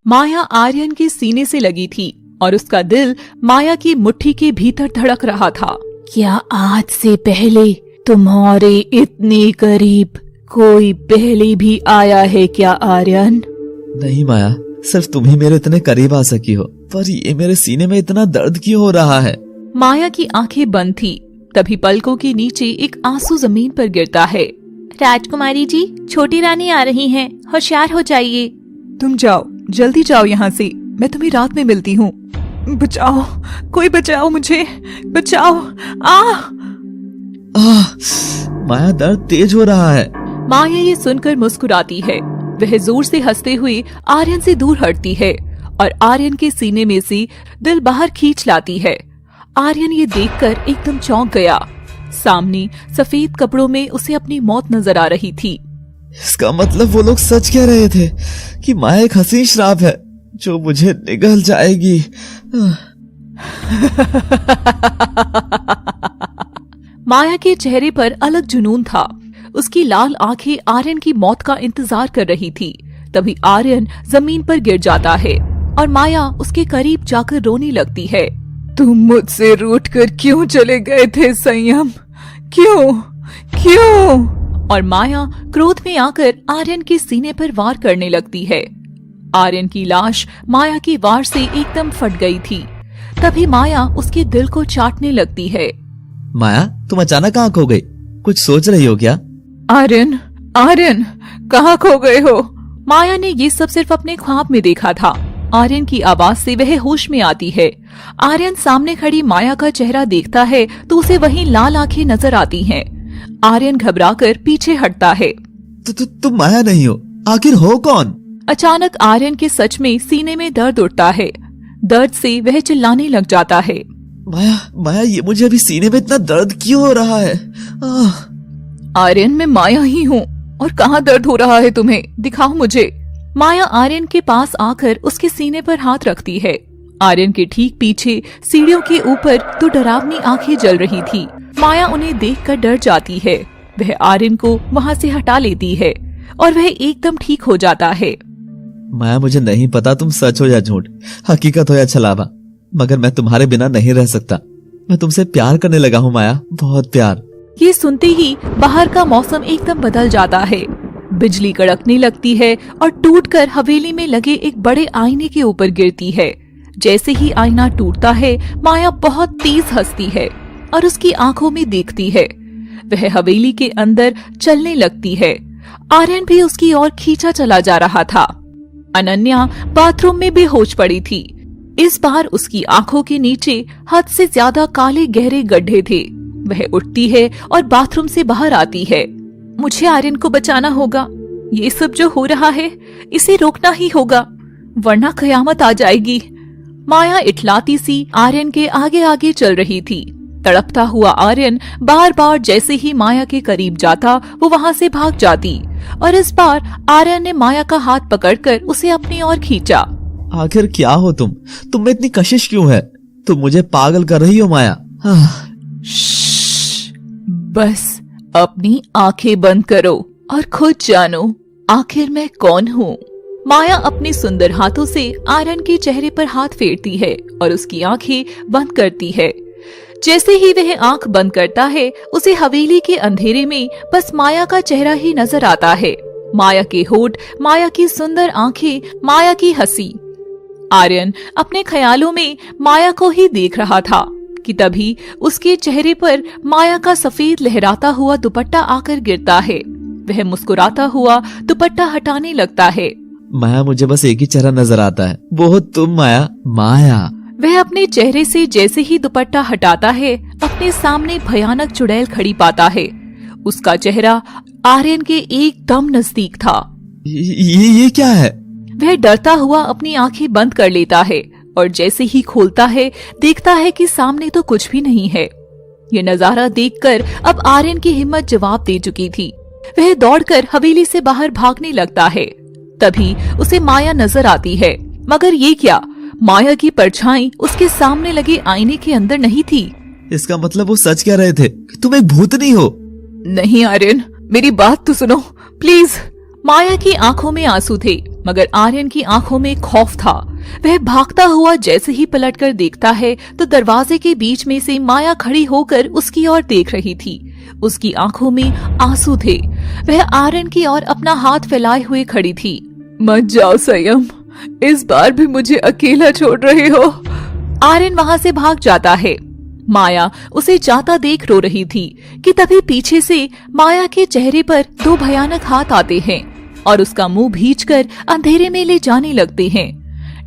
माया आर्यन के सीने से लगी थी और उसका दिल माया की मुट्ठी के भीतर धड़क रहा था। क्या आज से पहले तुम्हारे इतने करीब कोई पहले भी आया है क्या आर्यन? नहीं माया, सिर्फ तुम ही मेरे इतने करीब आ सकी हो, पर ये मेरे सीने में इतना दर्द क्यों हो रहा है? माया की आंखें बंद थी। तभी पलकों के नीचे एक आंसू जमीन पर गिरता है। राजकुमारी जी, छोटी रानी आ रही हैं, होशियार हो जाइए। तुम जाओ, जल्दी जाओ यहाँ से, मैं तुम्हें रात में मिलती हूँ। बचाओ, कोई बचाओ मुझे, बचाओ। माया, दर्द तेज हो रहा है। माया ये सुनकर मुस्कुराती है। वह जोर से हंसते हुए आर्यन से दूर हटती है और आर्यन के सीने में से दिल बाहर खींच लाती है। आर्यन ये देखकर एकदम चौंक गया। सामने सफेद कपड़ों में उसे अपनी मौत नजर आ रही थी। इसका मतलब वो लोग सच कह रहे थे कि माया एक हसीन श्राप है जो मुझे निगल जाएगी। माया के चेहरे पर अलग जुनून था। उसकी लाल आंखें आर्यन की मौत का इंतजार कर रही थी। तभी आर्यन जमीन पर गिर जाता है और माया उसके करीब जाकर रोने लगती है। तुम मुझसे रूठकर क्यों चले गए थे संयम? क्यों? और माया क्रोध में आकर आर्यन के सीने पर वार करने लगती है। आर्यन की लाश माया की वार से एकदम फट गई थी। तभी माया उसके दिल को चाटने लगती है। माया, तुम अचानक कहाँ खो गई? कुछ सोच रही हो क्या? आर्यन, कहाँ खो गए हो? माया ने ये सब सिर्फ अपने ख्वाब में देखा था। आर्यन की आवाज से वह होश में आती है। आर्यन सामने खड़ी माया का चेहरा देखता है तो उसे वहीं लाल आंखें नजर आती हैं। आर्यन घबराकर पीछे हटता है। तुम माया नहीं हो, आखिर हो कौन? अचानक आर्यन के सच में सीने में दर्द उठता है। दर्द से वह चिल्लाने लग जाता है। माया, ये मुझे अभी सीने में इतना दर्द क्यों हो रहा है? आर्यन, मैं माया ही हूँ। और कहाँ दर्द हो रहा है तुम्हें? दिखाओ मुझे। माया आर्यन के पास आकर उसके सीने पर हाथ रखती है। आर्यन के ठीक पीछे सीढ़ियों के ऊपर तो डरावनी आंखें जल रही थी। माया उन्हें देखकर डर जाती है। वह आर्यन को वहाँ से हटा लेती है और वह एकदम ठीक हो जाता है। माया, मुझे नहीं पता तुम सच हो या झूठ, हकीकत हो या छलावा, मगर मैं तुम्हारे बिना नहीं रह सकता। मैं तुमसे प्यार करने लगा हूँ माया, बहुत प्यार। ये सुनते ही बाहर का मौसम एकदम बदल जाता है। बिजली कड़कने लगती है और टूटकर हवेली में लगे एक बड़े आईने के ऊपर गिरती है। जैसे ही आईना टूटता है, माया बहुत तेज हंसती है और उसकी आंखों में देखती है। वह हवेली के अंदर चलने लगती है। आर्यन भी उसकी ओर खींचा चला जा रहा था। अनन्या बाथरूम में बेहोश पड़ी थी। इस बार उसकी आंखों के नीचे हद से ज्यादा काले गहरे गड्ढे थे। वह उठती है और बाथरूम से बाहर आती है। मुझे आर्यन को बचाना होगा। ये सब जो हो रहा है, इसे रोकना ही होगा, वरना कयामत आ जाएगी। माया इठलाती सी आर्यन के आगे आगे चल रही थी। तड़पता हुआ आर्यन बार बार जैसे ही माया के करीब जाता, वो वहाँ से भाग जाती। और इस बार आर्यन ने माया का हाथ पकड़कर उसे अपनी ओर खींचा। आखिर क्या हो तुम में इतनी कशिश क्यों है? तुम मुझे पागल कर रही हो माया। बस अपनी आंखें बंद करो और खुद जानो आखिर मैं कौन हूँ। माया अपने सुंदर हाथों से आर्यन के चेहरे पर हाथ फेरती है और उसकी आंखें बंद करती है। जैसे ही वह आंख बंद करता है, उसे हवेली के अंधेरे में बस माया का चेहरा ही नजर आता है। माया के होठ, माया की सुंदर आंखें, माया की हंसी। आर्यन अपने ख्यालों में माया को ही देख रहा था कि तभी उसके चेहरे पर माया का सफेद लहराता हुआ दुपट्टा आकर गिरता है। वह मुस्कुराता हुआ दुपट्टा हटाने लगता है। माया, मुझे बस एक ही चेहरा नजर आता है, वो हो तुम माया। वह अपने चेहरे से जैसे ही दुपट्टा हटाता है, अपने सामने भयानक चुड़ैल खड़ी पाता है। उसका चेहरा आर्यन के एकदम नजदीक था। ये क्या है? वह डरता हुआ अपनी आंखें बंद कर लेता है और जैसे ही खोलता है, देखता है कि सामने तो कुछ भी नहीं है। ये नजारा देखकर अब आर्यन की हिम्मत जवाब दे चुकी थी। वह दौड़कर हवेली से बाहर भागने लगता है। तभी उसे माया नजर आती है, मगर ये क्या, माया की परछाई उसके सामने लगे आईने के अंदर नहीं थी। इसका मतलब वो सच कह रहे थे कि तुम एक भूतनी हो। नहीं आर्यन, मेरी बात तो सुनो प्लीज। माया की आंखों में आंसू थे मगर आर्यन की आंखों में खौफ था। वह भागता हुआ जैसे ही पलटकर देखता है तो दरवाजे के बीच में से माया खड़ी होकर उसकी ओर देख रही थी। उसकी आंखों में आंसू थे। वह आर्यन की ओर अपना हाथ फैलाए हुए खड़ी थी। मत जाओ संयम, इस बार भी मुझे अकेला छोड़ रहे हो। आर्यन वहां से भाग जाता है। माया उसे जाता देख रो रही थी कि तभी पीछे से माया के चेहरे पर दो भयानक हाथ आते हैं और उसका मुंह भींचकर अंधेरे में ले जाने लगते हैं।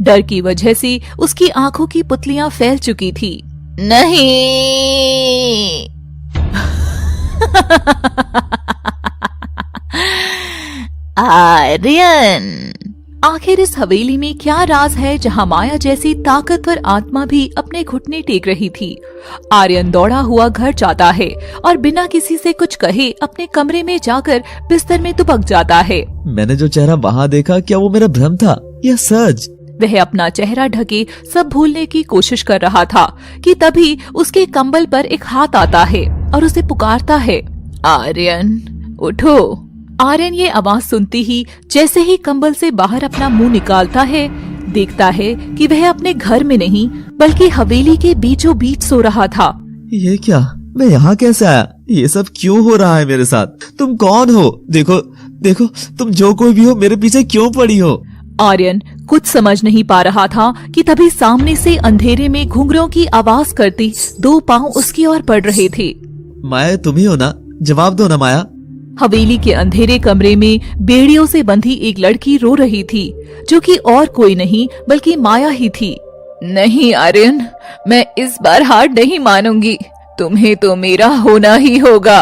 डर की वजह से उसकी आंखों की पुतलियां फैल चुकी थी। नहीं। आर्यन। आखिर इस हवेली में क्या राज है जहां माया जैसी ताकतवर आत्मा भी अपने घुटने टेक रही थी। आर्यन दौड़ा हुआ घर जाता है और बिना किसी से कुछ कहे अपने कमरे में जाकर बिस्तर में दुबक जाता है। मैंने जो चेहरा वहाँ देखा, क्या वो मेरा भ्रम था या सच? वह अपना चेहरा ढके सब भूलने की कोशिश कर रहा था कि तभी उसके कंबल पर एक हाथ आता है और उसे पुकारता है, आर्यन उठो। आर्यन ये आवाज सुनती ही जैसे ही कंबल से बाहर अपना मुंह निकालता है, देखता है कि वह अपने घर में नहीं बल्कि हवेली के बीचों बीच सो रहा था। ये क्या, मैं यहाँ कैसे आया? ये सब क्यों हो रहा है मेरे साथ? तुम कौन हो? देखो देखो, तुम जो कोई भी हो मेरे पीछे क्यों पड़ी हो? आर्यन कुछ समझ नहीं पा रहा था कि तभी सामने से अंधेरे में घुंघरों की आवाज करती दो पांव उसकी ओर पड़ रहे थे। माया तुम ही हो ना? जवाब दो ना माया। हवेली के अंधेरे कमरे में बेड़ियों से बंधी एक लड़की रो रही थी, जो कि और कोई नहीं बल्कि माया ही थी। नहीं आर्यन, मैं इस बार हार नहीं मानूंगी, तुम्हें तो मेरा होना ही होगा।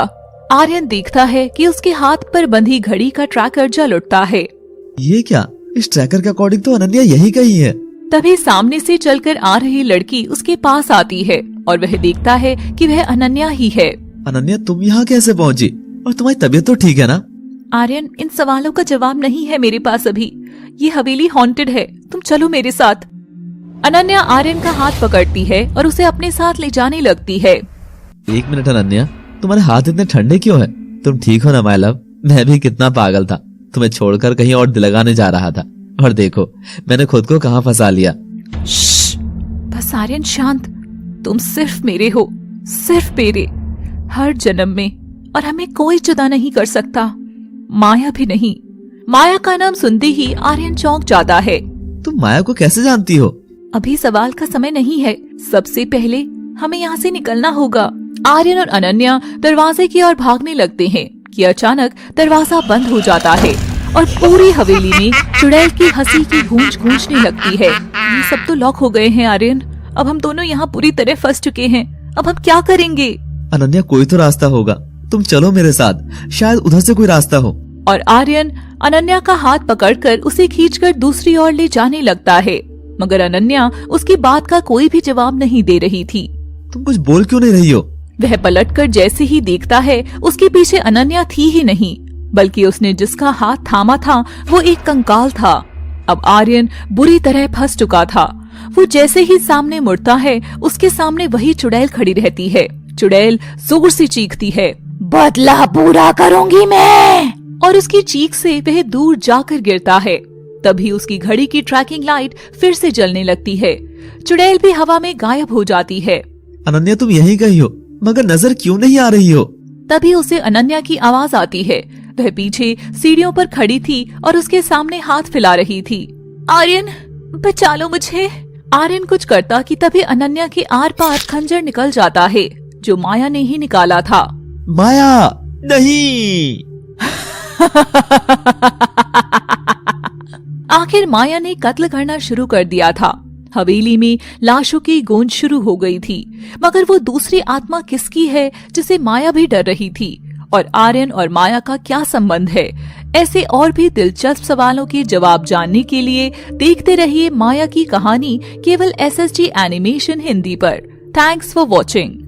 आर्यन देखता है कि उसके हाथ पर बंधी घड़ी का ट्रैकर जल उठता है। ये क्या? इस ट्रैकर के अकॉर्डिंग तो अनन्या यही कही है। तभी सामने से चलकर आ रही लड़की उसके पास आती है और वह देखता है कि वह अनन्या ही है। अनन्या तुम यहाँ कैसे पहुँची? और तुम्हारी तबीयत तो ठीक है ना? आर्यन, इन सवालों का जवाब नहीं है मेरे पास अभी। ये हवेली हॉन्टेड है, तुम चलो मेरे साथ। अनन्या आर्यन का हाथ पकड़ती है और उसे अपने साथ ले जाने लगती है। एक मिनट अनन्या, तुम्हारे हाथ इतने ठंडे क्यों हैं? तुम ठीक हो ना माय लव? मैं भी कितना पागल था, तुम्हें छोड़कर कहीं और दिल लगाने जा रहा था, और देखो मैंने खुद को कहाँ फंसा लिया। बस आर्यन शांत, तुम सिर्फ मेरे हो, सिर्फ मेरे, हर जन्म में, और हमें कोई जुदा नहीं कर सकता, माया भी नहीं। माया का नाम सुनते ही आर्यन चौंक जाता है। तुम माया को कैसे जानती हो? अभी सवाल का समय नहीं है, सबसे पहले हमें यहाँ से निकलना होगा। आर्यन और अनन्या दरवाजे की ओर भागने लगते हैं कि अचानक दरवाजा बंद हो जाता है और पूरी हवेली में चुड़ैल की हंसी की गूंज गूंजने लगती है। ये सब तो लॉक हो गए हैं आर्यन, अब हम दोनों यहाँ पूरी तरह फंस चुके हैं, अब हम क्या करेंगे? अनन्या कोई तो रास्ता होगा, तुम चलो मेरे साथ, शायद उधर से कोई रास्ता हो। और आर्यन अनन्या का हाथ पकड़कर उसे खींचकर दूसरी ओर ले जाने लगता है, मगर अनन्या उसकी बात का कोई भी जवाब नहीं दे रही थी। तुम कुछ बोल क्यों नहीं रही हो? वह पलटकर जैसे ही देखता है, उसके पीछे अनन्या थी ही नहीं, बल्कि उसने जिसका हाथ थामा था वो एक कंकाल था। अब आर्यन बुरी तरह फंस चुका था। वो जैसे ही सामने मुड़ता है, उसके सामने वही चुड़ैल खड़ी रहती है। चुड़ैल जोर से चीखती है, बदला पूरा करूंगी मैं। और उसकी चीख से वह दूर जाकर गिरता है। तभी उसकी घड़ी की ट्रैकिंग लाइट फिर से जलने लगती है। चुड़ैल भी हवा में गायब हो जाती है। अनन्या तुम यहीं कहीं हो, मगर नजर क्यों नहीं आ रही हो? तभी उसे अनन्या की आवाज आती है। वह पीछे सीढ़ियों पर खड़ी थी और उसके सामने हाथ फैला रही थी। आर्यन बचा लो मुझे। आर्यन कुछ करता कि तभी अनन्या के आर पार खंजर निकल जाता है, जो माया ने ही निकाला था। माया नहीं। आखिर माया ने कत्ल करना शुरू कर दिया था। हवेली में लाशों की गूंज शुरू हो गई थी, मगर वो दूसरी आत्मा किसकी है जिसे माया भी डर रही थी? और आर्यन और माया का क्या संबंध है? ऐसे और भी दिलचस्प सवालों के जवाब जानने के लिए देखते रहिए माया की कहानी केवल SSG एनिमेशन हिंदी पर। Thanks for watching.